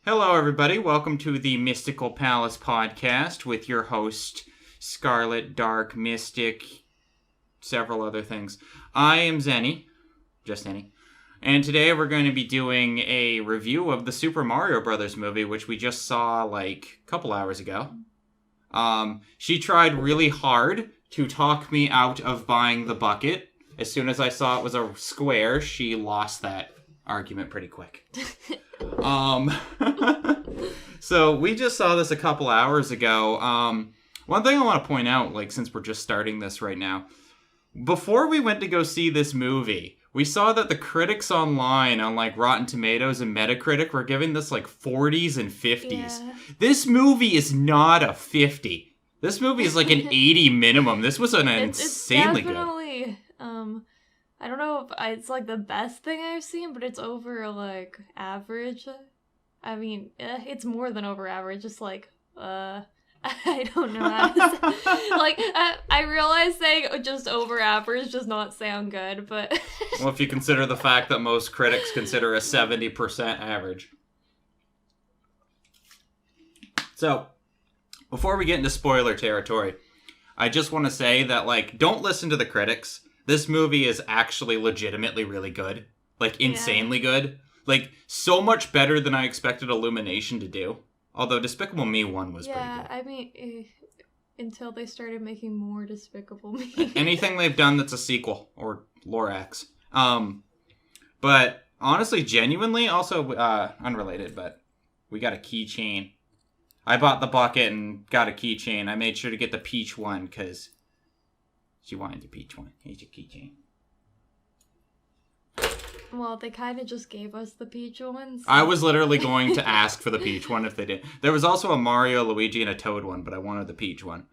Hello, everybody. Welcome to the Mystical Palace podcast with your host, Scarlet, Dark, Mystic, several other things. I am Zenny, just Zenny, and today we're going to be doing a review of the Super Mario Brothers movie, which we just saw like a couple hours ago. She tried really hard to talk me out of buying the bucket. As soon as I saw it was a square, she lost that argument pretty quick. So we just saw this a couple hours ago. One thing I want to point out, like, since we're just starting this right now, before we went to go see this movie, we saw that the critics online on, like, Rotten Tomatoes and Metacritic were giving this, like, 40s and 50s. Yeah. This movie is not a 50. This movie is, like, an 80 minimum. This was an insanely good. I don't know if it's, like, the best thing I've seen, but it's over, like, average. I mean, it's more than over average. It's, like, I don't know how to say. Like, I realize saying just over average does not sound good, but... Well, if you consider the fact that most critics consider a 70% average. So, before we get into spoiler territory, I just want to say that, like, don't listen to the critics. This movie is actually legitimately really good. Like, insanely good. Like, so much better than I expected Illumination to do. Although Despicable Me 1 was pretty good. Yeah, I mean, until they started making more Despicable Me. Anything they've done that's a sequel, or Lorax. But, honestly, genuinely, also, unrelated, but we got a keychain. I bought the bucket and got a keychain. I made sure to get the peach one, because... she wanted the peach one. Here's your keychain. Well, they kind of just gave us the peach one. So. I was literally going to ask for the peach one if they did. There was also a Mario, Luigi, and a Toad one, but I wanted the peach one.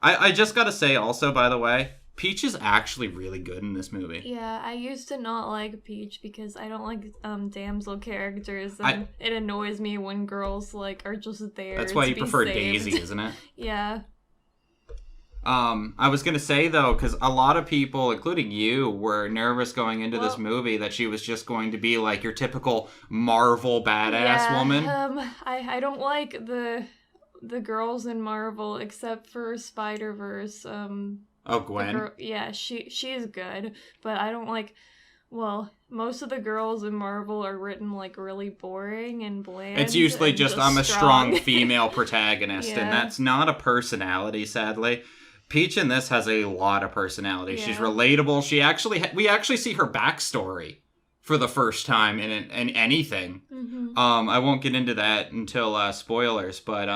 I just gotta say also, by the way, Peach is actually really good in this movie. Yeah, I used to not like Peach because I don't like damsel characters, and it annoys me when girls, like, are just there. That's why you prefer saved. Daisy, isn't it? Yeah. I was going to say, though, because a lot of people, including you, were nervous going into this movie that she was just going to be, like, your typical Marvel badass woman. I don't like the girls in Marvel, except for Spider-Verse. Oh, Gwen? She is good, but I don't like... Well, most of the girls in Marvel are written, like, really boring and bland. It's usually just I'm a strong female protagonist, and that's not a personality, sadly. Peach in this has a lot of personality. Yeah. She's relatable. We actually see her backstory for the first time in anything. Mm-hmm. I won't get into that until spoilers, but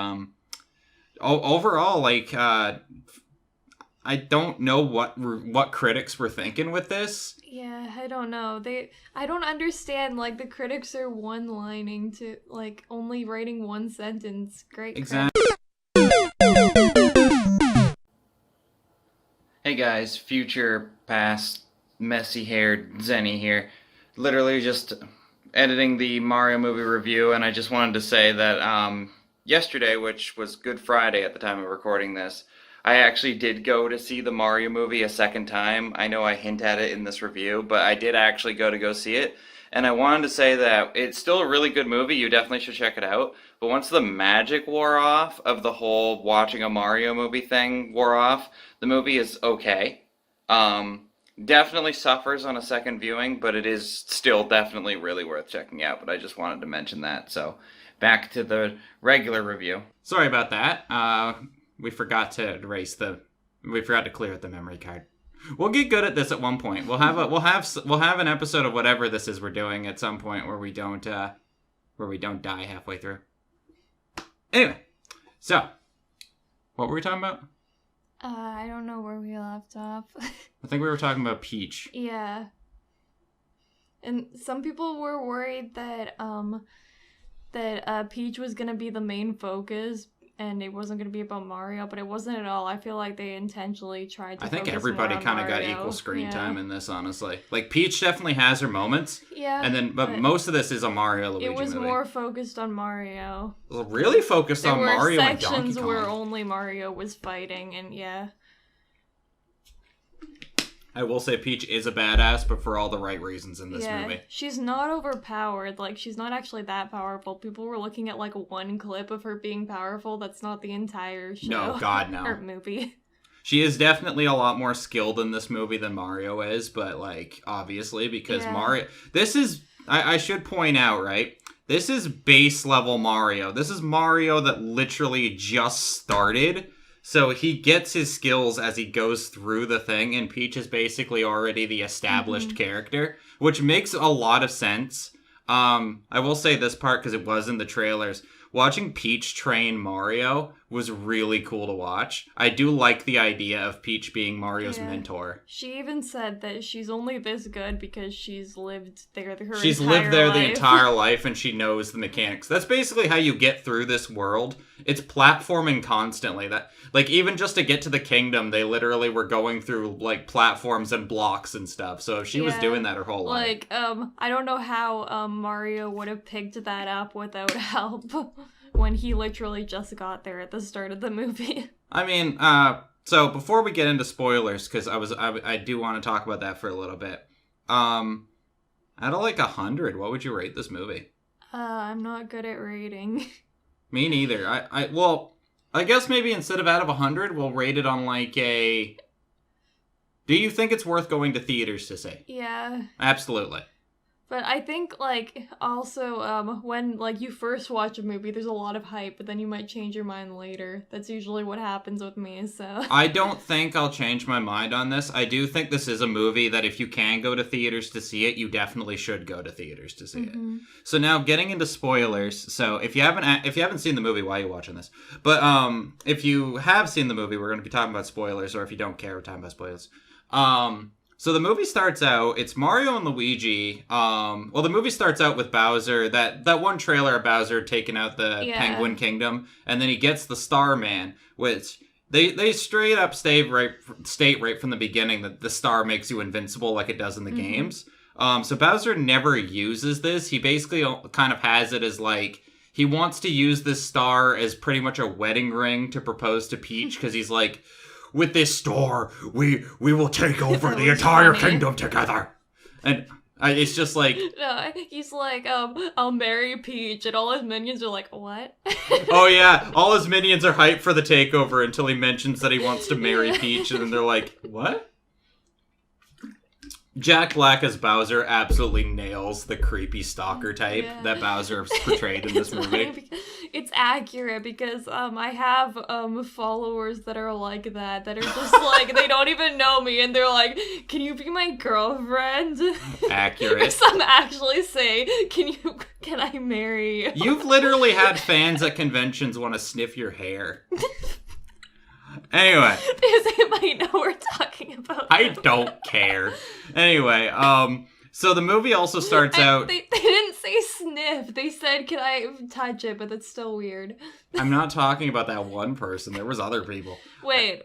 overall, like, I don't know what critics were thinking with this. Yeah, I don't know. I don't understand. Like, the critics are one-lining to, like, only writing one sentence. Great. Exactly. Hey guys, future, past, messy-haired Zenny here. Literally just editing the Mario movie review, and I just wanted to say that yesterday, which was Good Friday at the time of recording this, I actually did go to see the Mario movie a second time. I know I hint at it in this review, but I did actually go see it. And I wanted to say that it's still a really good movie. You definitely should check it out. But once the magic wore off of the whole watching a Mario movie thing wore off, the movie is okay. Definitely suffers on a second viewing, but it is still definitely really worth checking out. But I just wanted to mention that. So back to the regular review. Sorry about that. We forgot to clear out the memory card. We'll get good at this at one point. We'll have an episode of whatever this is we're doing at some point where we don't die halfway through. Anyway, so what were we talking about? I don't know where we left off. I think we were talking about Peach. Yeah. And some people were worried that Peach was gonna be the main focus and it wasn't going to be about Mario, but it wasn't at all. I feel like they intentionally tried to I think everybody kind of got equal screen time in this, honestly. Like, Peach definitely has her moments. Yeah. But most of this is a Mario Luigi movie. It was movie. more focused on Mario. Really focused on Mario and Donkey Kong. There were sections where only Mario was fighting, and yeah. I will say Peach is a badass, but for all the right reasons in this movie. She's not overpowered. Like, she's not actually that powerful. People were looking at, like, one clip of her being powerful. That's not the entire show. No, God, no. Or movie. She is definitely a lot more skilled in this movie than Mario is, but, like, obviously, because Mario... This is... I should point out, right? This is base level Mario. This is Mario that literally just started. So he gets his skills as he goes through the thing, and Peach is basically already the established character, which makes a lot of sense. I will say this part because it was in the trailers. Watching Peach train Mario was really cool to watch. I do like the idea of Peach being Mario's mentor. She even said that she's only this good because she's lived there her She's entire lived there life. the entire life and she knows the mechanics. That's basically how you get through this world. It's platforming constantly. That, like, even just to get to the kingdom, they literally were going through, like, platforms and blocks and stuff. So if she was doing that her whole life. Like, I don't know how Mario would have picked that up without help when he literally just got there at the start of the movie. I mean, so before we get into spoilers, because I do want to talk about that for a little bit. Out of like 100, what would you rate this movie? I'm not good at rating. Me neither. I guess maybe instead of out of 100, we'll rate it on like a... Do you think it's worth going to theaters to see? Yeah. Absolutely. But I think, like, also, when, like, you first watch a movie, there's a lot of hype, but then you might change your mind later. That's usually what happens with me, so... I don't think I'll change my mind on this. I do think this is a movie that if you can go to theaters to see it, you definitely should go to theaters to see it. So now, getting into spoilers, so if you haven't seen the movie, why are you watching this? But, if you have seen the movie, we're going to be talking about spoilers, or if you don't care, we're talking about spoilers. So the movie starts out, it's Mario and Luigi. Well, the movie starts out with Bowser, that one trailer of Bowser taking out the Penguin Kingdom, and then he gets the Starman, which they straight up state right from the beginning that the star makes you invincible like it does in the games. So Bowser never uses this. He basically kind of has it as like, he wants to use this star as pretty much a wedding ring to propose to Peach, because he's like... With this star, we will take over the entire kingdom together. And it's just like... No, he's like, I'll marry Peach, and all his minions are like, what? Oh yeah, all his minions are hyped for the takeover until he mentions that he wants to marry Peach, and then they're like, what? Jack Black as Bowser absolutely nails the creepy stalker type that Bowser is portrayed in this movie. It's accurate because I have followers that are like that are just like, they don't even know me, and they're like, can you be my girlfriend? Accurate. Some actually say, can I marry you? You've literally had fans at conventions want to sniff your hair. Anyway. Because they might know we're talking about I don't care. Anyway, so the movie also starts out... They didn't say sniff. They said, can I touch it? But that's still weird. I'm not talking about that one person. There was other people. Wait.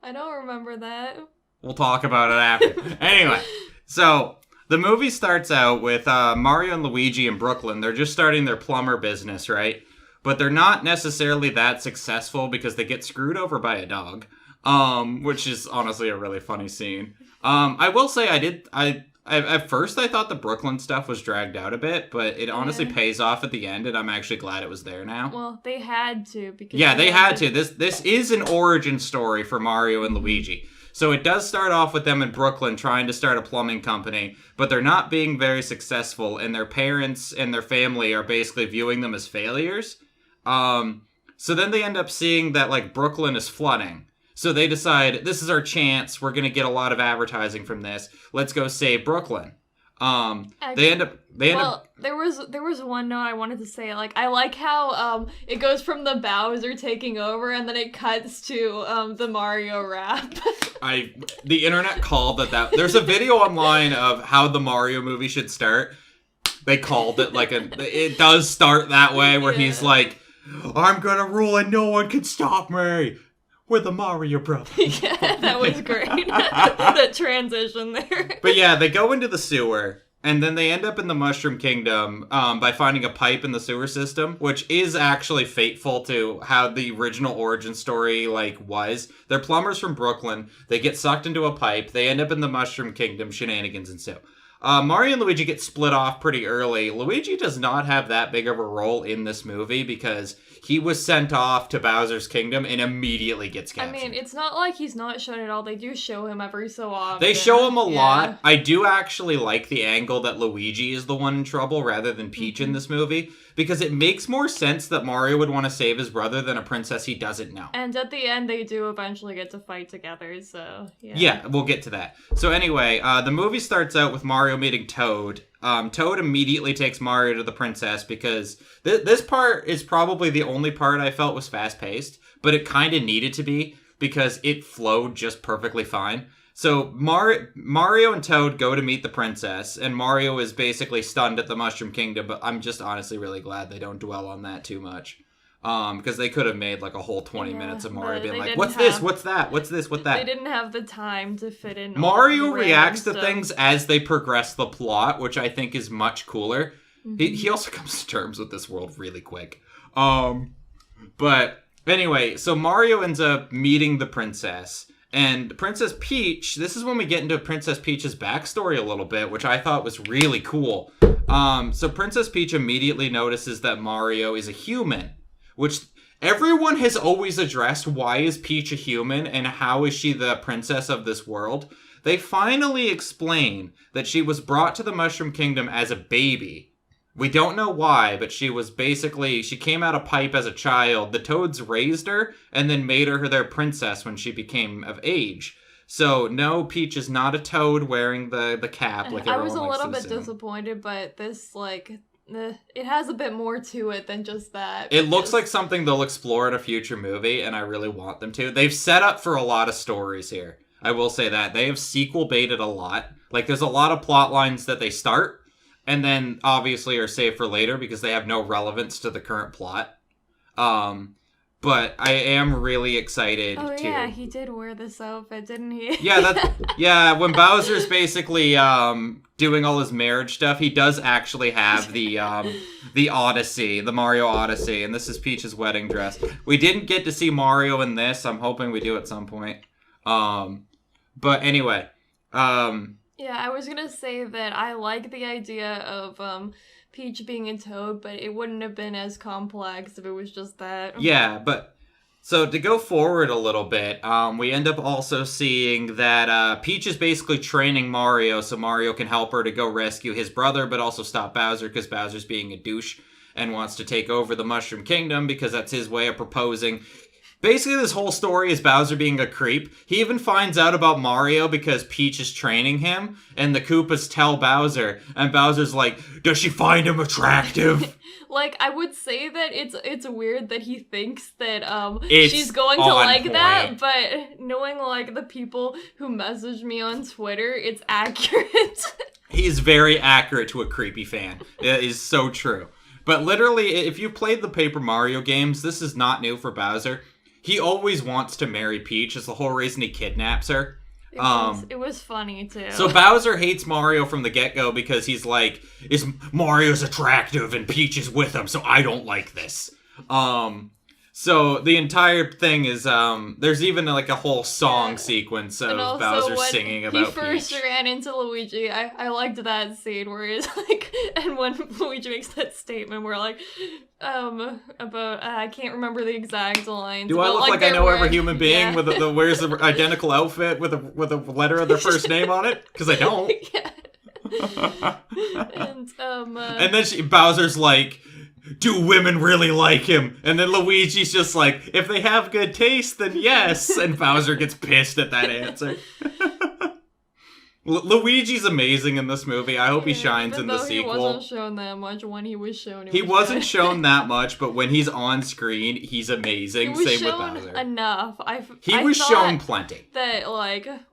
I don't remember that. We'll talk about it after. Anyway, so the movie starts out with Mario and Luigi in Brooklyn. They're just starting their plumber business, right? But they're not necessarily that successful because they get screwed over by a dog, which is honestly a really funny scene. I will say at first I thought the Brooklyn stuff was dragged out a bit, but it honestly pays off at the end, and I'm actually glad it was there now. Well, they had to because they had to. This is an origin story for Mario and Luigi. So it does start off with them in Brooklyn trying to start a plumbing company, but they're not being very successful, and their parents and their family are basically viewing them as failures. So then they end up seeing that, like, Brooklyn is flooding. So they decide, this is our chance, we're gonna get a lot of advertising from this. Let's go save Brooklyn. They end up... There was one note I wanted to say, like, I like how, it goes from the Bowser taking over, and then it cuts to, the Mario rap. The internet called that. There's a video online of how the Mario movie should start. They called it, like, it does start that way, where he's like, I'm gonna rule and no one can stop me. We're the Mario Brothers. Yeah, that was great. The transition there. But yeah, they go into the sewer. And then they end up in the Mushroom Kingdom by finding a pipe in the sewer system, which is actually fateful to how the original origin story was. They're plumbers from Brooklyn. They get sucked into a pipe. They end up in the Mushroom Kingdom. Shenanigans ensue. Mario and Luigi get split off pretty early. Luigi does not have that big of a role in this movie because he was sent off to Bowser's Kingdom and immediately gets captured. I mean, it's not like he's not shown at all. They do show him every so often. They show him a lot. I do actually like the angle that Luigi is the one in trouble rather than Peach in this movie, because it makes more sense that Mario would want to save his brother than a princess he doesn't know. And at the end, they do eventually get to fight together, so yeah. Yeah, we'll get to that. So anyway, the movie starts out with Mario meeting Toad. Toad immediately takes Mario to the princess because this part is probably the only part I felt was fast-paced, but it kind of needed to be because it flowed just perfectly fine. So Mario and Toad go to meet the princess, and Mario is basically stunned at the Mushroom Kingdom, but I'm just honestly really glad they don't dwell on that too much. Because they could have made like a whole 20 minutes of Mario being like, what's this, what's that, what's this, what's that? They didn't have the time to fit in Mario reacts to things as they progress the plot, which I think is much cooler. Mm-hmm. He also comes to terms with this world really quick. But anyway, so Mario ends up meeting the princess. And Princess Peach, this is when we get into Princess Peach's backstory a little bit, which I thought was really cool. So Princess Peach immediately notices that Mario is a human, which everyone has always addressed. Why is Peach a human and how is she the princess of this world? They finally explain that she was brought to the Mushroom Kingdom as a baby. We don't know why, but she came out of pipe as a child. The Toads raised her and then made her their princess when she became of age. So, no, Peach is not a toad wearing the cap like everyone likes to assume. I was a little bit disappointed, but this, it has a bit more to it than just that. It looks like something they'll explore in a future movie, and I really want them to. They've set up for a lot of stories here. I will say that. They have sequel baited a lot. There's a lot of plot lines that they start, and then obviously are saved for later because they have no relevance to the current plot. But I am really excited to... Oh yeah, he did wear this outfit, didn't he? Yeah, when Bowser's basically doing all his marriage stuff, he does actually have the Odyssey, the Mario Odyssey, and this is Peach's wedding dress. We didn't get to see Mario in this. I'm hoping we do at some point. But anyway, Yeah, I was gonna say that I like the idea of Peach being a toad, but it wouldn't have been as complex if it was just that. Yeah, but so to go forward a little bit, we end up also seeing that Peach is basically training Mario so Mario can help her to go rescue his brother, but also stop Bowser because Bowser's being a douche and wants to take over the Mushroom Kingdom because that's his way of proposing. Basically, this whole story is Bowser being a creep. He even finds out about Mario because Peach is training him, and the Koopas tell Bowser, and Bowser's like, does she find him attractive? I would say that it's weird that he thinks that It's she's going to on like point. that, but knowing the people who message me on Twitter, it's accurate. He's very accurate to a creepy fan. It is so true. But literally, if you played the Paper Mario games, this is not new for Bowser. He always wants to marry Peach. It's the whole reason he kidnaps her. It was funny, too. So Bowser hates Mario from the get-go because he's like, Mario's attractive and Peach is with him, so I don't like this. So the entire thing is, there's even a whole song sequence of Bowser singing about Peach. He first ran into Luigi, I liked that scene where he's and when Luigi makes that statement where about, I can't remember the exact lines. Do I look like I know every human being with wears the identical outfit with a letter of their first name on it? Because I don't. Yeah. And then Bowser's like, do women really like him? And then Luigi's just like, if they have good taste, then yes. And Bowser gets pissed at that answer. Luigi's amazing in this movie. I hope he shines in the sequel. He wasn't shown that much when he was shown. He wasn't shown that much, but when he's on screen, he's amazing. Same with Bowser. Enough. He was shown plenty. That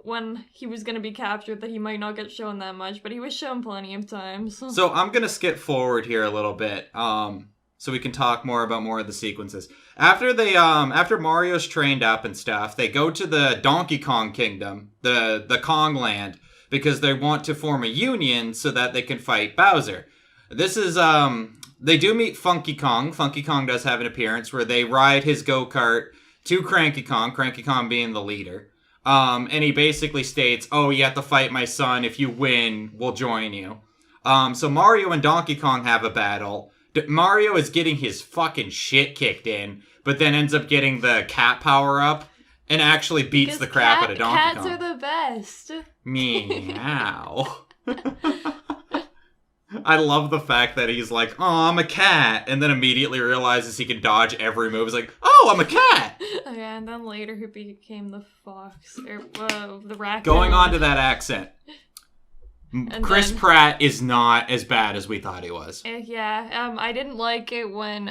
when he was gonna be captured, that he might not get shown that much, but he was shown plenty of times. So I'm gonna skip forward here a little bit, so we can talk more about more of the sequences. After Mario's trained up and stuff, they go to the Donkey Kong Kingdom, the Kong Land. because they want to form a union so that they can fight Bowser. This is, they do meet Funky Kong. Funky Kong does have an appearance where they ride his go-kart to Cranky Kong being the leader. And he basically states, oh, you have to fight my son. If you win, we'll join you. So Mario and Donkey Kong have a battle. Mario is getting his fucking shit kicked in, but then ends up getting the cat power-up and actually beats the crap out of Donkey cats Kong. Cats are the best. Meow. I love the fact that he's like, oh, I'm a cat, and then immediately realizes he can dodge every move. He's like, oh, I'm a cat! Yeah, and then later he became the fox, or the raccoon. Going on to that accent. Chris Pratt is not as bad as we thought he was. Yeah, I didn't like it when,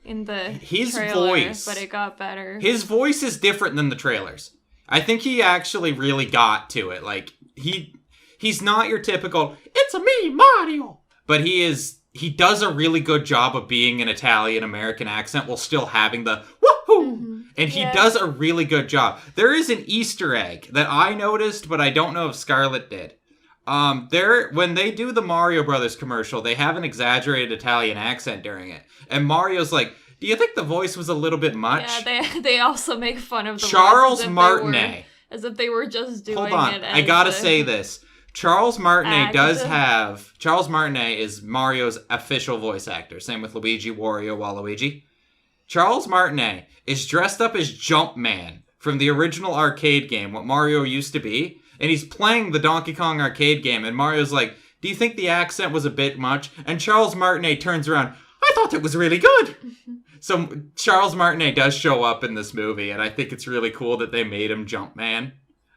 in the his trailer, voice, but it got better. His voice is different than the trailers. I think he actually really got to it. Like, he's not your typical, it's a me, Mario! But he does a really good job of being an Italian-American accent while still having the woohoo! Mm-hmm. And he does a really good job. There is an Easter egg that I noticed, but I don't know if Scarlett did. When they do the Mario Brothers commercial, they have an exaggerated Italian accent during it. And Mario's like, do you think the voice was a little bit much? Yeah, they also make fun of the Charles Martinet. As if they were just doing Hold on, it. I gotta say this. Charles Martinet Charles Martinet is Mario's official voice actor. Same with Luigi, Wario, Waluigi. Charles Martinet is dressed up as Jumpman from the original arcade game, what Mario used to be. And he's playing the Donkey Kong arcade game, and Mario's like, do you think the accent was a bit much? And Charles Martinet turns around, I thought it was really good. So Charles Martinet does show up in this movie, and I think it's really cool that they made him Jumpman.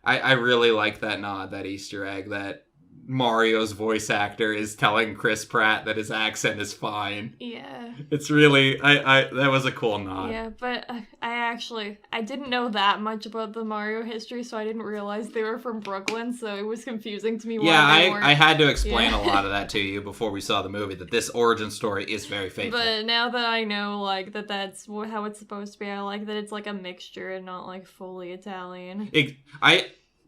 I really like that nod, that Easter egg, that Mario's voice actor is telling Chris Pratt that his accent is fine. Yeah. It's really, that was a cool nod. Yeah, but I didn't know that much about the Mario history, so I didn't realize they were from Brooklyn, so it was confusing to me why they weren't. I had to explain a lot of that to you before we saw the movie, that this origin story is very faithful. But now that I know, like, that's how it's supposed to be, I like that it's, like, a mixture and not, like, fully Italian.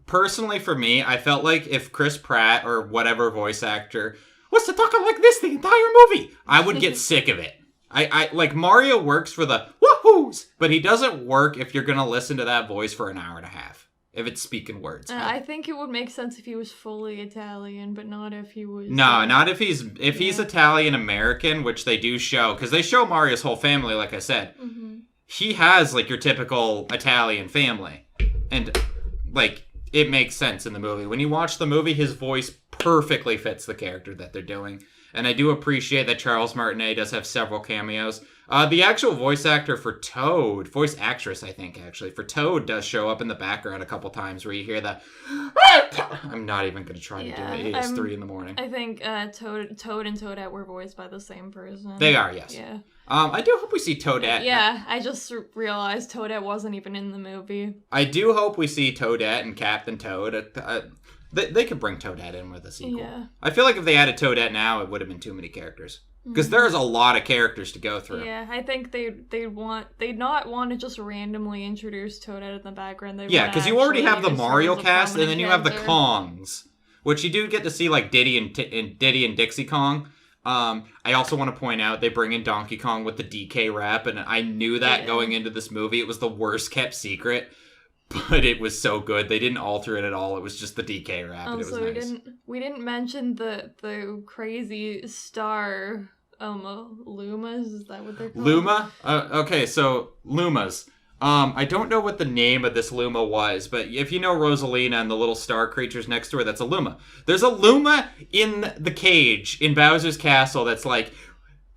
Personally, for me, I felt like if Chris Pratt or whatever voice actor was to talk like this the entire movie, I would get sick of it. I like, Mario works for the woohoos, but he doesn't work if you're gonna listen to that voice for an hour and a half. If it's speaking words. I think it would make sense if he was fully Italian, but not if he was... No, not if he's Italian-American, which they do show, because they show Mario's whole family, like I said. Mm-hmm. He has, like, your typical Italian family. And, like, it makes sense in the movie. When you watch the movie, his voice perfectly fits the character that they're doing. And I do appreciate that Charles Martinet does have several cameos. The actual voice actor for Toad, voice actress, I think, actually, for Toad does show up in the background a couple times where you hear the... I'm not even going to try to do it. It is 3 in the morning. I think Toad and Toadette were voiced by the same person. They are, yes. Yeah. I do hope we see Toadette. Yeah, I just realized Toadette wasn't even in the movie. I do hope we see Toadette and Captain Toad. They could bring Toadette in with a sequel. Yeah. I feel like if they added Toadette now, it would have been too many characters. Because there's a lot of characters to go through. Yeah, I think they'd not want to just randomly introduce Toadette in the background. Yeah, because you already have the Mario cast, and then you have the Kongs, which you do get to see, like Diddy and Dixie Kong. I also want to point out they bring in Donkey Kong with the DK rap, and I knew that going into this movie. It was the worst kept secret, but it was so good. They didn't alter it at all. It was just the DK rap, and it was nice. We didn't mention the crazy star Lumas. Is that what they're called? Luma? Okay, so Lumas. I don't know what the name of this Luma was, but if you know Rosalina and the little star creatures next to her, that's a Luma. There's a Luma in the cage in Bowser's castle that's like,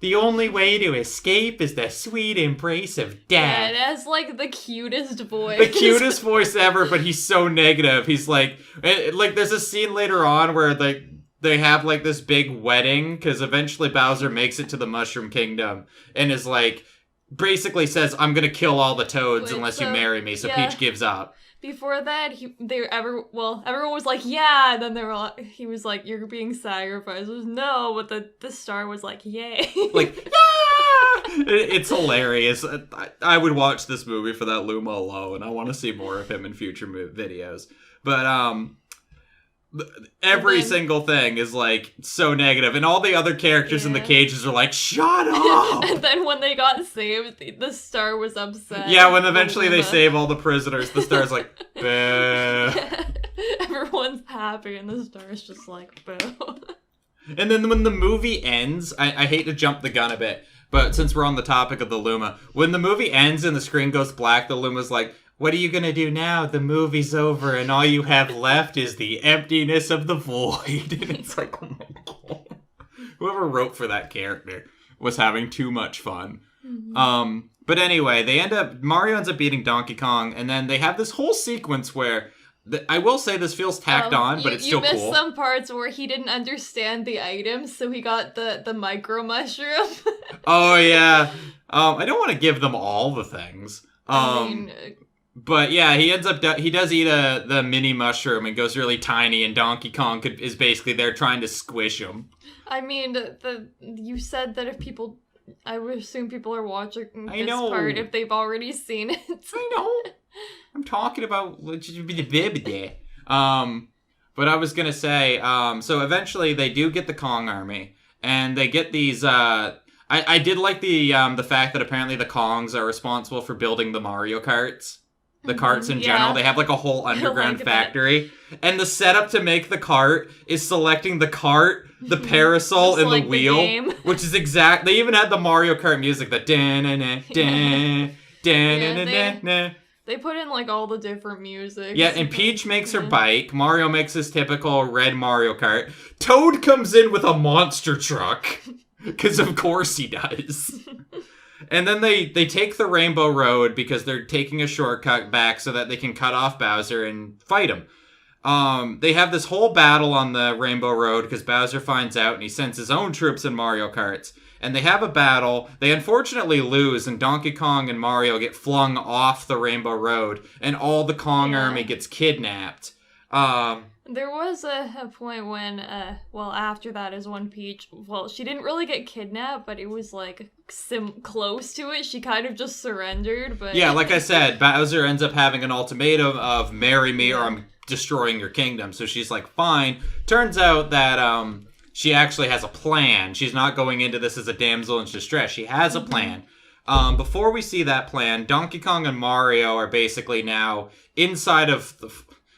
the only way to escape is the sweet embrace of death. Yeah, it has, like, the cutest voice. The cutest voice ever, but he's so negative. He's like there's a scene later on where they have, like, this big wedding, because eventually Bowser makes it to the Mushroom Kingdom, and is like, basically says, I'm gonna kill all the toads unless you marry me, so Peach gives up. Before that, everyone was like, yeah, and then he was like, you're being sacrificed. It was no, but the star was like, yay. Like, yeah! It's hilarious. I would watch this movie for that Luma alone. I want to see more of him in future videos. But, Every And then- single thing is like so negative, and all the other characters in the Yeah. cages are like, "Shut up!" And then when they got saved, the star was upset. Yeah, when eventually they Luma. save all the prisoners, the star's like, "Boo." Everyone's happy, and the star's just like, boo. And then when the movie ends, I hate to jump the gun a bit, but since we're on the topic of the Luma, when the movie ends and the screen goes black, the Luma's like, "What are you gonna do now? The movie's over, and all you have left is the emptiness of the void." And it's like, oh my god. Whoever wrote for that character was having too much fun. But anyway, Mario ends up beating Donkey Kong, and then they have this whole sequence where, I will say this feels tacked on, but it's still You missed cool. some parts where he didn't understand the items, so he got the micro mushroom. Oh yeah. I don't want to give them all the things. I mean, But yeah, he does eat the mini mushroom and goes really tiny, and Donkey Kong is basically there trying to squish him. you said that if people, I would assume people are watching I this know. part if they've already seen it. I know. I'm talking about but I was gonna say, so eventually they do get the Kong army, and they get these. I did like the fact that apparently the Kongs are responsible for building the Mario karts. The carts in Yeah. general, they have like a whole underground like that. factory, and the setup to make the cart is selecting the cart, the parasol, Just and like the the wheel, game. which is exact. They even had the Mario Kart music, the dan They put in like all the different music. Yeah, and Peach makes her Yeah. bike. Mario makes his typical red Mario Kart. Toad comes in with a monster truck. Because of course he does. And then they take the Rainbow Road because they're taking a shortcut back so that they can cut off Bowser and fight him. They have this whole battle on the Rainbow Road because Bowser finds out and he sends his own troops in Mario Karts. And they have a battle. They unfortunately lose, and Donkey Kong and Mario get flung off the Rainbow Road, and all the Kong Yeah. army gets kidnapped. There was a point when, after that is when Peach, she didn't really get kidnapped, but it was like close to it. She kind of just surrendered, but Yeah, like I said, Bowser ends up having an ultimatum of marry me or I'm destroying your kingdom. So she's like, fine. Turns out that she actually has a plan. She's not going into this as a damsel in distress. She has a plan. Before we see that plan, Donkey Kong and Mario are basically now inside of the...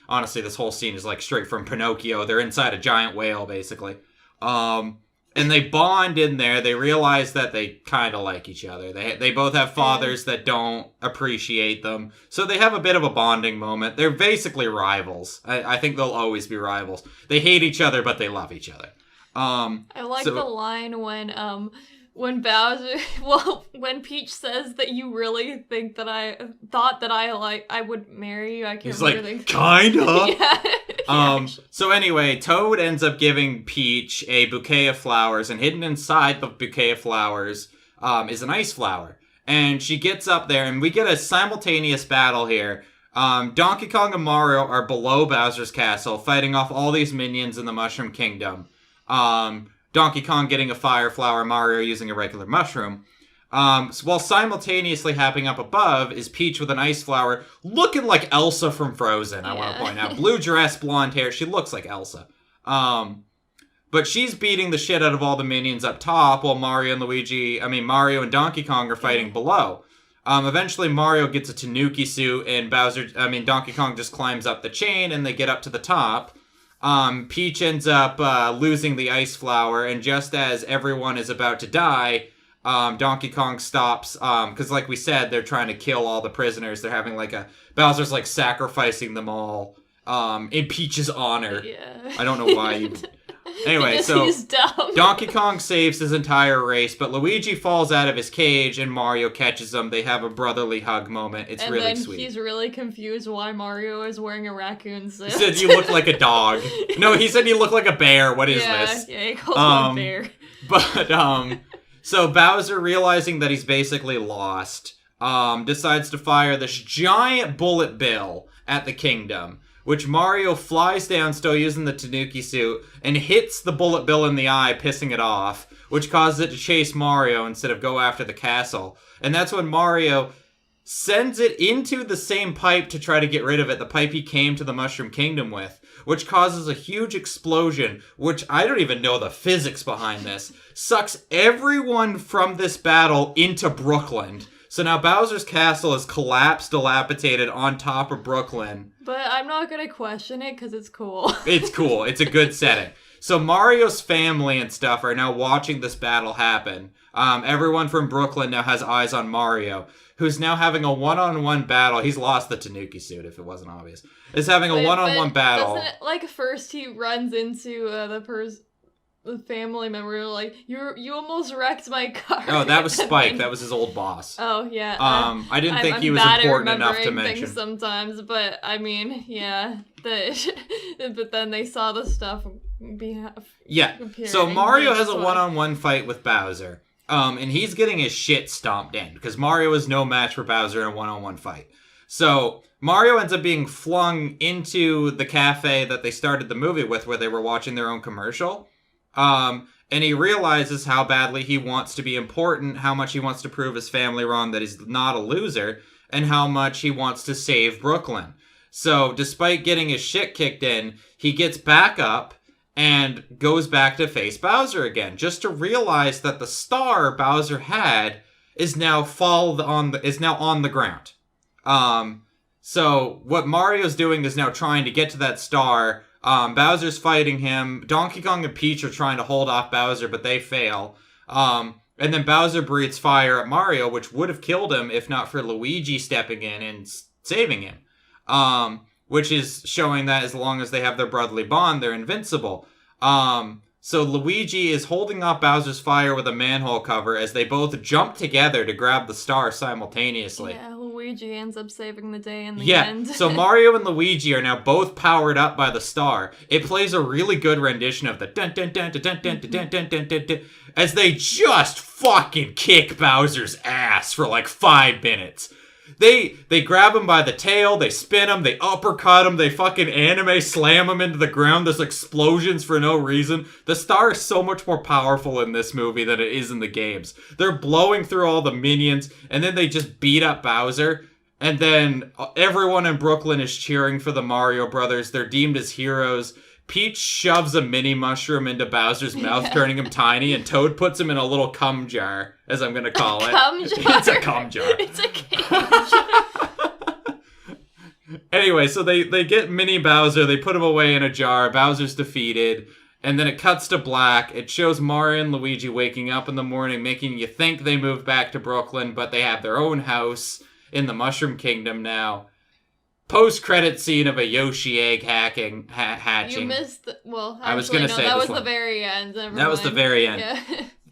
Honestly, this whole scene is like straight from Pinocchio. They're inside a giant whale, basically. And they bond in there. They realize that they kind of like each other. They both have fathers that don't appreciate them. So they have a bit of a bonding moment. They're basically rivals. I think they'll always be rivals. They hate each other, but they love each other. I like the line when Bowser, when Peach says that you really think that I thought that I would marry you. I can't He's remember like, kinda. yeah. So anyway, Toad ends up giving Peach a bouquet of flowers, and hidden inside the bouquet of flowers is an ice flower. And she gets up there, and we get a simultaneous battle here. Donkey Kong and Mario are below Bowser's castle, fighting off all these minions in the Mushroom Kingdom. Donkey Kong getting a fire flower, Mario using a regular mushroom. So while simultaneously happening up above is Peach with an ice flower, looking like Elsa from Frozen, I want to point out. Blue dress, blonde hair, she looks like Elsa. But she's beating the shit out of all the minions up top, while Mario and Donkey Kong are fighting below. Eventually Mario gets a Tanuki suit, and Donkey Kong just climbs up the chain, and they get up to the top. Peach ends up losing the ice flower, and just as everyone is about to die, Donkey Kong stops, because like we said, they're trying to kill all the prisoners. They're having Bowser's sacrificing them all, in Peach's honor. Yeah. I don't know why you... Anyway, Because so he's dumb. Donkey Kong saves his entire race, but Luigi falls out of his cage and Mario catches him. They have a brotherly hug moment. It's and really then sweet. he's really confused why Mario is wearing a raccoon suit. He said you look like a dog. No, he said you look like a bear. What is this? Yeah, he calls him a bear. But, so Bowser, realizing that he's basically lost, decides to fire this giant bullet bill at the kingdom, which Mario flies down, still using the Tanuki suit, and hits the bullet bill in the eye, pissing it off, which causes it to chase Mario instead of go after the castle. And that's when Mario sends it into the same pipe to try to get rid of it, the pipe he came to the Mushroom Kingdom with, which causes a huge explosion, which I don't even know the physics behind this, sucks everyone from this battle into Brooklyn. So now Bowser's castle is collapsed, dilapidated on top of Brooklyn. But I'm not gonna question it because it's cool. It's cool. It's a good setting. So Mario's family and stuff are now watching this battle happen. Everyone from Brooklyn now has eyes on Mario, who's now having a one-on-one battle. He's lost the Tanuki suit, if it wasn't obvious. Is having a one-on-one battle. Doesn't it, like, first he runs into the family member, like, you almost wrecked my car. Oh, that was Spike. That was his old boss. Oh, yeah. I didn't think I'm he was bad at important enough to remembering mention. things sometimes, but I mean, yeah. But then they saw the stuff Yeah. So Mario has a one-on-one fight with Bowser. And he's getting his shit stomped in because Mario is no match for Bowser in a one-on-one fight. So Mario ends up being flung into the cafe that they started the movie with, where they were watching their own commercial. And he realizes how badly he wants to be important, how much he wants to prove his family wrong, that he's not a loser, and how much he wants to save Brooklyn. So despite getting his shit kicked in, he gets back up and goes back to face Bowser again, just to realize that the star Bowser had is now on the ground. So what Mario's doing is now trying to get to that star. Bowser's fighting him. Donkey Kong and Peach are trying to hold off Bowser, but they fail. And then Bowser breathes fire at Mario, which would have killed him if not for Luigi stepping in and saving him. Which is showing that as long as they have their brotherly bond, they're invincible. So Luigi is holding off Bowser's fire with a manhole cover as they both jump together to grab the star simultaneously. Yeah, Luigi ends up saving the day in the end. Yeah, so Mario and Luigi are now both powered up by the star. It plays a really good rendition of the dun dun dun dun dun dun dun dun dun dun dun as they just fucking kick Bowser's ass for like 5 minutes. They grab him by the tail, they spin him, they uppercut him, they fucking anime slam him into the ground. There's explosions for no reason. The star is so much more powerful in this movie than it is in the games. They're blowing through all the minions, and then they just beat up Bowser. And then everyone in Brooklyn is cheering for the Mario Brothers. They're deemed as heroes. Peach shoves a mini mushroom into Bowser's mouth, turning him tiny, and Toad puts him in a little cum jar, as I'm going to call it. Cum jar? It's a cum jar. It's a cage. Anyway, so they get mini Bowser, they put him away in a jar, Bowser's defeated, and then it cuts to black. It shows Mario and Luigi waking up in the morning, making you think they moved back to Brooklyn, but they have their own house in the Mushroom Kingdom now. Post-credit scene of a Yoshi egg hatching. You missed. Well, actually, I was gonna say that was before. the very end. Never That was the mind. very end. Yeah.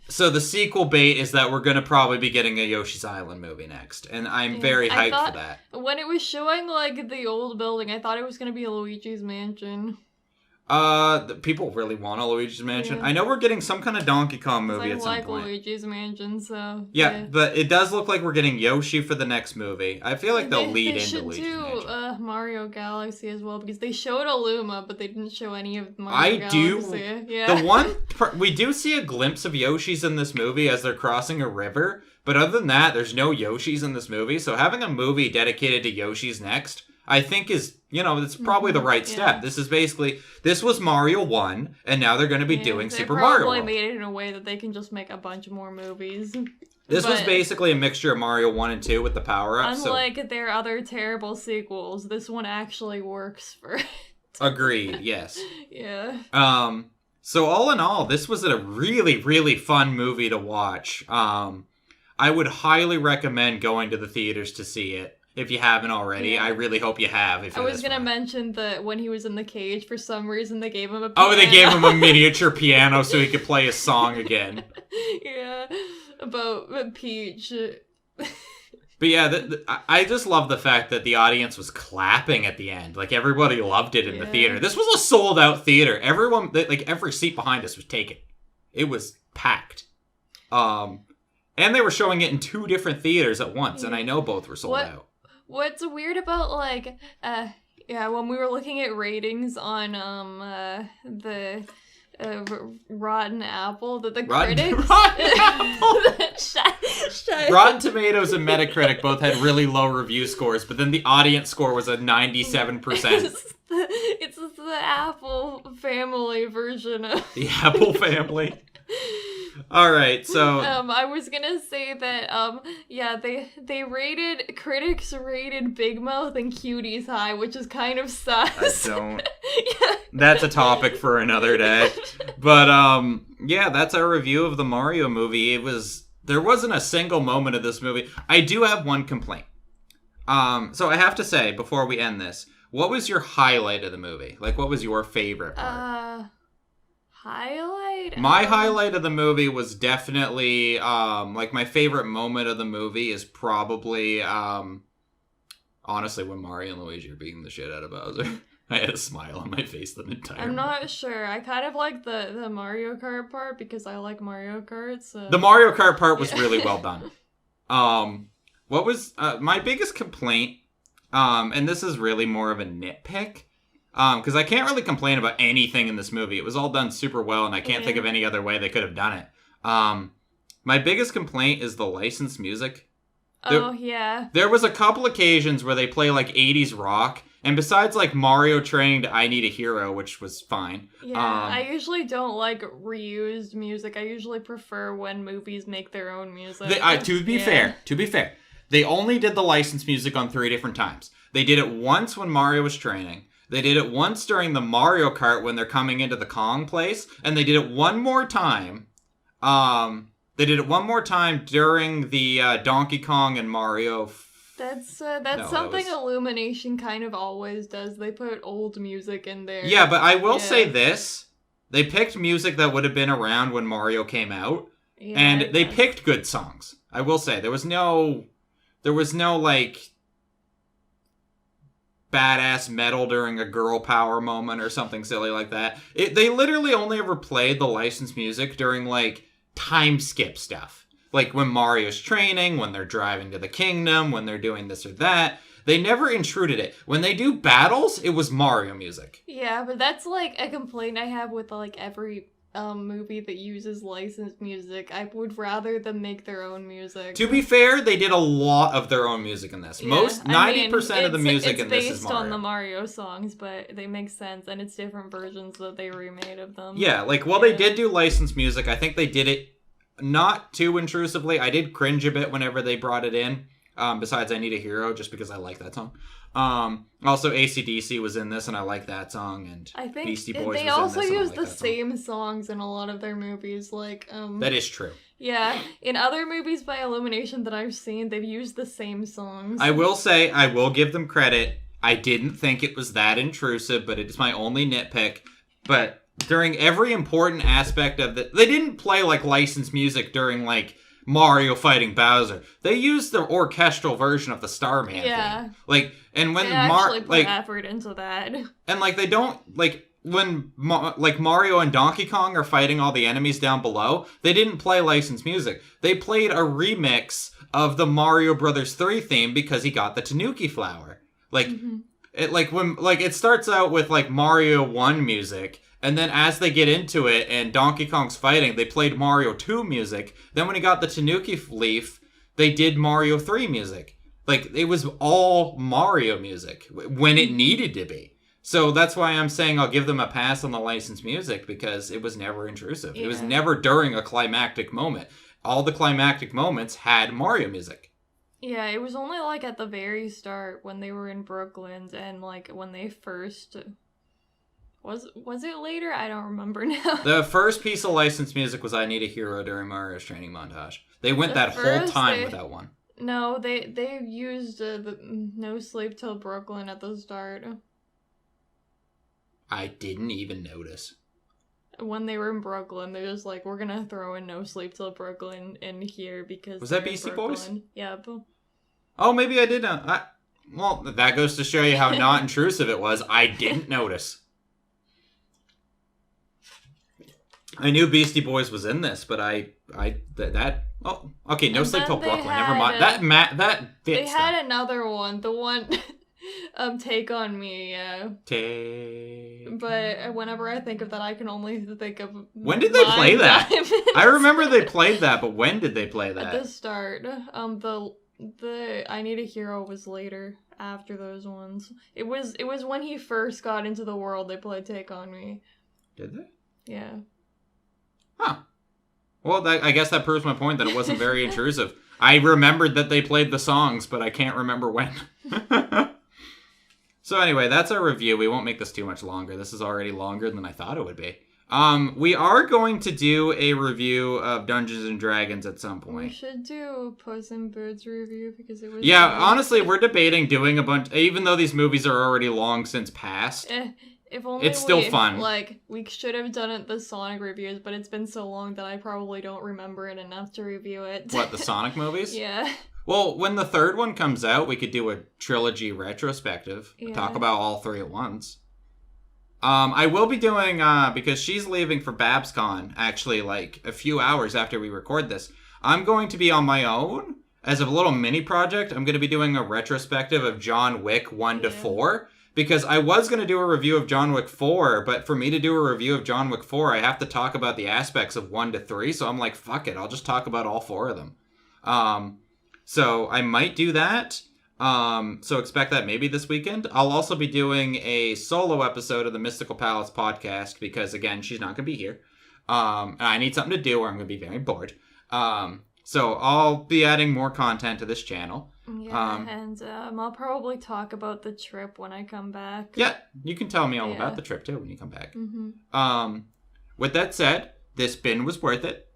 So the sequel bait is that we're going to probably be getting a Yoshi's Island movie next, and I'm Yeah. very I hyped thought- for that. When it was showing like the old building, I thought it was gonna be Luigi's Mansion. People really want a Luigi's Mansion. Yeah. I know we're getting some kind of Donkey Kong 'Cause movie I at some like point. Luigi's Mansion, so Yeah, but it does look like we're getting Yoshi for the next movie. I feel like they'll lead they into should Luigi's do Mansion. Mario Galaxy as well because they showed Illuma, but they didn't show any of Mario I Galaxy. Yeah. The one we do see a glimpse of Yoshi's in this movie as they're crossing a river, but other than that, there's no Yoshi's in this movie. So having a movie dedicated to Yoshi's next, I think is, it's probably the right step. Yeah. This was Mario 1, and now they're going to be doing Super Mario They probably World. made it in a way that they can just make a bunch more movies. This was But basically a mixture of Mario 1 and 2 with the power-ups. unlike their other terrible sequels, this one actually works for it. Agreed, yes. Yeah. So all in all, this was a really, really fun movie to watch. I would highly recommend going to the theaters to see it. If you haven't already, Yeah. I really hope you have. I was gonna mention that when he was in the cage, for some reason they gave him a piano. Oh, they gave him a miniature piano so he could play his song again. Yeah, about Peach. But yeah, I just love the fact that the audience was clapping at the end. Like, everybody loved it in the Yeah. theater. This was a sold-out theater. Everyone, every seat behind us was taken. It was packed. And they were showing it in 2 different theaters at once, and I know both were sold out. What's weird about when we were looking at ratings on the Rotten Apple, that the Rotten critics Apple? Rotten Tomatoes and Metacritic both had really low review scores, but then the audience score was a 97%. It's the Apple family version of The Apple family. All right, so I was gonna say that critics rated Big Mouth and Cuties high, which is kind of sus. I don't. Yeah. that's a topic for another day. But yeah, that's our review of the Mario movie. There wasn't a single moment of this movie. I do have one complaint. So I have to say before we end this, what was your highlight of the movie? Like, what was your favorite part? Highlight? My highlight of the movie was definitely, like, my favorite moment of the movie is probably, honestly, when Mario and Luigi are beating the shit out of Bowser. I had a smile on my face the entire I'm movie. not sure. I kind of like the Mario Kart part because I like Mario Kart, so... The Mario Kart part was really well done. What was, my biggest complaint, and this is really more of a nitpick, because I can't really complain about anything in this movie. It was all done super well, and I can't think of any other way they could have done it. My biggest complaint is the licensed music. Yeah. There was a couple occasions where they play, like, 80s rock, and besides, like, Mario training to I Need a Hero, which was fine. Yeah, I usually don't like reused music. I usually prefer when movies make their own music. To be fair, they only did the licensed music on 3 different times. They did it once when Mario was training. They did it once during the Mario Kart when they're coming into the Kong place, and they did it one more time. During the Donkey Kong and Mario. That's something Illumination kind of always does. They put old music in there. Yeah, but I will say this: they picked music that would have been around when Mario came out, and they picked good songs. I will say there was no like badass metal during a girl power moment or something silly like that. They literally only ever played the licensed music during like time skip stuff. Like when Mario's training, when they're driving to the kingdom, when they're doing this or that. They never intruded it. When they do battles, it was Mario music. Yeah, but that's like a complaint I have with like every movie that uses licensed music. I would rather them make their own music. To be fair, they did a lot of their own music in this. 90% of the music in this is Mario. It's based on the Mario songs, but they make sense, and it's different versions that they remade of them. Yeah, like, they did do licensed music. I think they did it not too intrusively. I did cringe a bit whenever they brought it in. Besides I Need a Hero, just because I like that song. Also, AC/DC was in this, and I like that song, and I think Beastie Boys they was also in this, use the same songs in a lot of their movies. Like, that is true. Yeah, in other movies by Illumination that I've seen, they've used the same songs. I will say, I will give them credit. I didn't think it was that intrusive, but it is my only nitpick. But during every important aspect of they didn't play, like, licensed music during, like, Mario fighting Bowser. They used the orchestral version of the Starman thing. Like, and when they actually put effort into that. And, like, they don't, like, when, like, Mario and Donkey Kong are fighting all the enemies down below, they didn't play licensed music. They played a remix of the Mario Brothers 3 theme because he got the Tanuki flower. Like, it starts out with, like, Mario 1 music, and then as they get into it and Donkey Kong's fighting, they played Mario 2 music. Then when he got the Tanuki leaf, they did Mario 3 music. Like, it was all Mario music when it needed to be. So that's why I'm saying I'll give them a pass on the licensed music, because it was never intrusive. Yeah. It was never during a climactic moment. All the climactic moments had Mario music. Yeah, it was only, like, at the very start when they were in Brooklyn and, like, when they first... Was it later? I don't remember now. The first piece of licensed music was I Need a Hero during Mario's training montage. They went that whole time without one. No, they used the No Sleep Till Brooklyn at the start. I didn't even notice. When they were in Brooklyn, they're just like, we're gonna throw in No Sleep Till Brooklyn in here because... Was that Beastie Boys? Yep. Oh, maybe I did know. Well, that goes to show you how not intrusive it was. I didn't notice. I knew Beastie Boys was in this, but No Sleep Till Brooklyn. Never mind. That fits. They had another one. The one Take on Me, yeah. Take. But whenever I think of that, I can only think of When did they play Mime that? Diamonds. I remember they played that, but when did they play At the that? start. The I Need a Hero was later, after those ones. It was when he first got into the world they played Take on Me. Did they? Yeah. Huh. Well, I guess that proves my point that it wasn't very intrusive. I remembered that they played the songs, but I can't remember when. So anyway, that's our review. We won't make this too much longer. This is already longer than I thought it would be. We are going to do a review of Dungeons and Dragons at some We point. should do a Puss in Boots review because it was Yeah, good. honestly, we're debating doing a bunch, even though these movies are already long since past. If only It's still fun. Like, we should have done it the Sonic reviews, but it's been so long that I probably don't remember it enough to review it. What, the Sonic movies? Yeah. Well, when the third one comes out, we could do a trilogy retrospective. Yeah. Talk about all three at once. I will be doing, because she's leaving for BabsCon, actually, like, a few hours after we record this. I'm going to be on my own, as a little mini project. I'm going to be doing a retrospective of John Wick 1 to Yeah. 4. Because I was going to do a review of John Wick 4, but for me to do a review of John Wick 4, I have to talk about the aspects of 1 to 3, so I'm like, fuck it, I'll just talk about all 4 of them. So I might do that. So expect that maybe this weekend. I'll also be doing a solo episode of the Mystical Palace podcast, because again, she's not going to be here. And I need something to do, or I'm going to be very bored. So I'll be adding more content to this channel. Yeah, and I'll probably talk about the trip when I come back. Yeah, you can tell me all Yeah. about the trip too when you come back. Mm-hmm. With that said, this bin was worth it.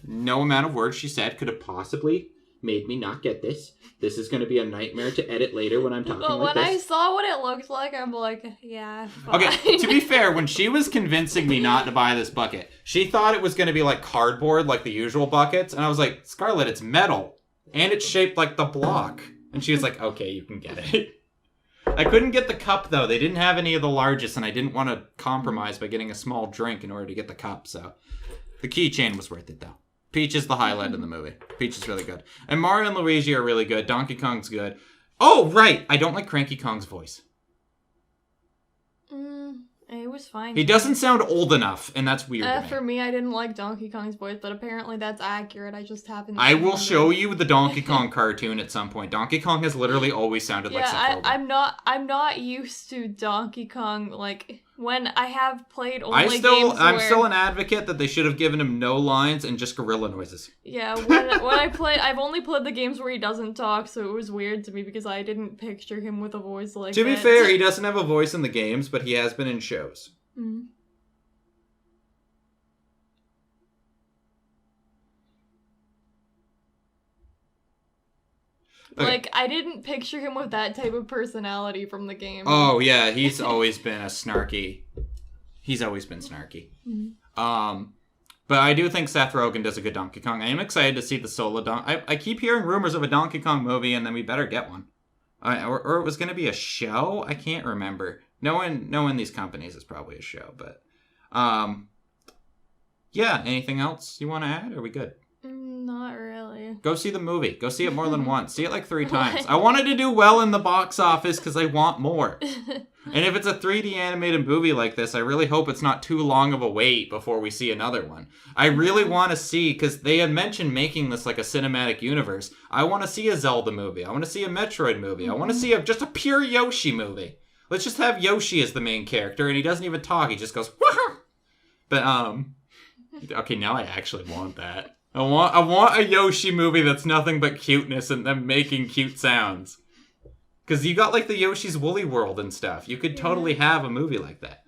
No amount of words she said could have possibly made me not get this. This is going to be a nightmare to edit later when I'm talking But like when I this. saw what it looked like, I'm like, yeah, fine. Okay, to be fair, when she was convincing me not to buy this bucket, she thought it was going to be like cardboard, like the usual buckets, and I was like, Scarlett, it's metal, and it's shaped like the block. And she was like, okay, you can get it. I couldn't get the cup, though. They didn't have any of the largest, and I didn't want to compromise by getting a small drink in order to get the cup, so... The keychain was worth it, though. Peach is the highlight of the movie. Peach is really good. And Mario and Luigi are really good. Donkey Kong's good. Oh, right! I don't like Cranky Kong's voice. It was fine. He doesn't sound old enough, and that's weird to me. For me, I didn't like Donkey Kong's voice, but apparently that's accurate. I just haven't. I seen will it. show you the Donkey Kong cartoon at some point. Donkey Kong has literally always sounded like Seth Rogen. I'm not used to Donkey Kong. Like when I have played only I'm games still where, an advocate that they should have given him no lines and just gorilla noises. Yeah, when I played, I've only played the games where he doesn't talk, so it was weird to me because I didn't picture him with a voice like that. To be fair, he doesn't have a voice in the games, but he has been in shows. Mm. Okay. Like, I didn't picture him with that type of personality from the game. Oh yeah, he's always been a snarky. He's always been snarky. Mm-hmm. But I do think Seth Rogen does a good Donkey Kong. I am excited to see the solo I keep hearing rumors of a Donkey Kong movie, and then we better get one. Or it was going to be a show. I can't remember. Knowing these companies is probably a show, but yeah. Anything else you want to add? Are we good? Not really. Go see the movie. Go see it more than once. See it like 3 times. I wanted to do well in the box office because I want more. And if it's a 3D animated movie like this, I really hope it's not too long of a wait before we see another one. I really want to see, because they had mentioned making this like a cinematic universe. I want to see a Zelda movie. I want to see a Metroid movie. I want to see just a pure Yoshi movie. Let's just have Yoshi as the main character, and he doesn't even talk. He just goes, wah! But, okay, now I actually want that. I want a Yoshi movie that's nothing but cuteness and them making cute sounds. Because you got, like, the Yoshi's Woolly World and stuff. You could totally have a movie like that.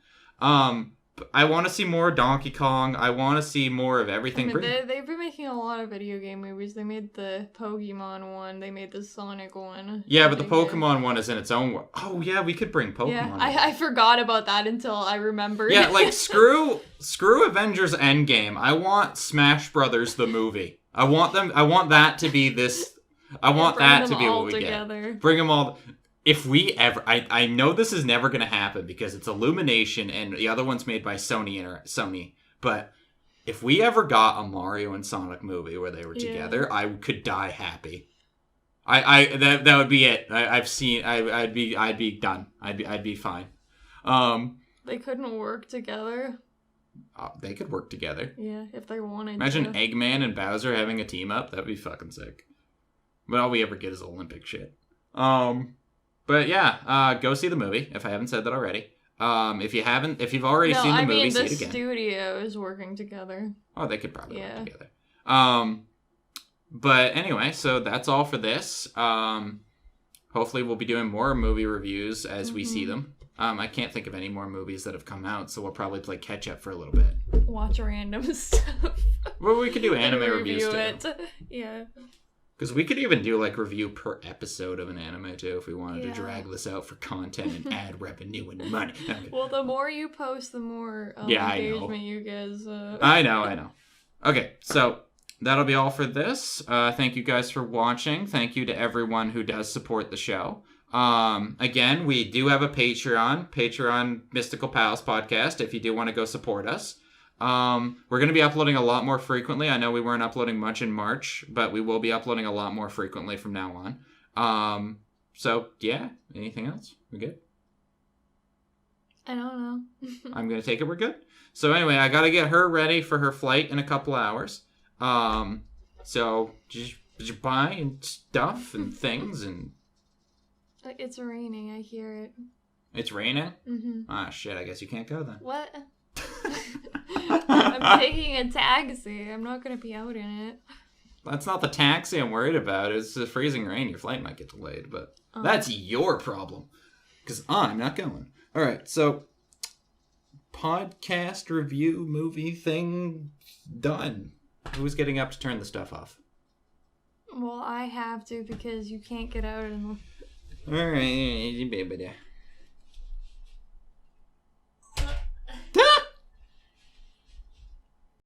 I want to see more Donkey Kong. I want to see more of everything. I mean, they've been making a lot of video game movies. They made the Pokemon one. They made the Sonic one. Yeah, but the Pokemon one is in its own way. Oh, yeah, we could bring Pokemon. Yeah, I forgot about that until I remembered. Yeah, like, screw Avengers Endgame. I want Smash Brothers the movie. I want that to be this... I want that to be what we get. Bring them all... If we ever... I know this is never going to happen because it's Illumination and the other one's made by Sony. But if we ever got a Mario and Sonic movie where they were together, I could die happy. That would be it. I'd be done. I'd be fine. They couldn't work together. They could work together. Yeah, if they wanted Imagine to. Eggman and Bowser having a team up. That'd be fucking sick. But all we ever get is Olympic shit. But yeah, go see the movie if I haven't said that already. If you've already seen the movie, see it again. The studio is working together. Oh, they could probably work together. But anyway, so that's all for this. Hopefully we'll be doing more movie reviews as we see them. I can't think of any more movies that have come out, so we'll probably play catch up for a little bit. Watch random stuff. Well, we could do anime reviews too. It. Yeah. Because we could even do like review per episode of an anime too if we wanted to drag this out for content and add revenue and money. Okay. Well, the more you post, the more engagement you guys. I know. Okay, so that'll be all for this. Thank you guys for watching. Thank you to everyone who does support the show. Again, we do have a Patreon Mystical Pals podcast if you do want to go support us. We're going to be uploading a lot more frequently. I know we weren't uploading much in March, but we will be uploading a lot more frequently from now on. So yeah, anything else? We good? I don't know. I'm going to take it we're good. So anyway, I got to get her ready for her flight in a couple hours. So did you buy stuff and things and... It's raining, I hear it. It's raining? Mm-hmm. Ah, shit, I guess you can't go then. What? I'm taking a taxi. I'm not going to be out in it. That's not the taxi I'm worried about. It's the freezing rain. Your flight might get delayed, but that's your problem. Because I'm not going. All right, so podcast review movie thing done. Who's getting up to turn the stuff off? Well, I have to because you can't get out and... All right, baby.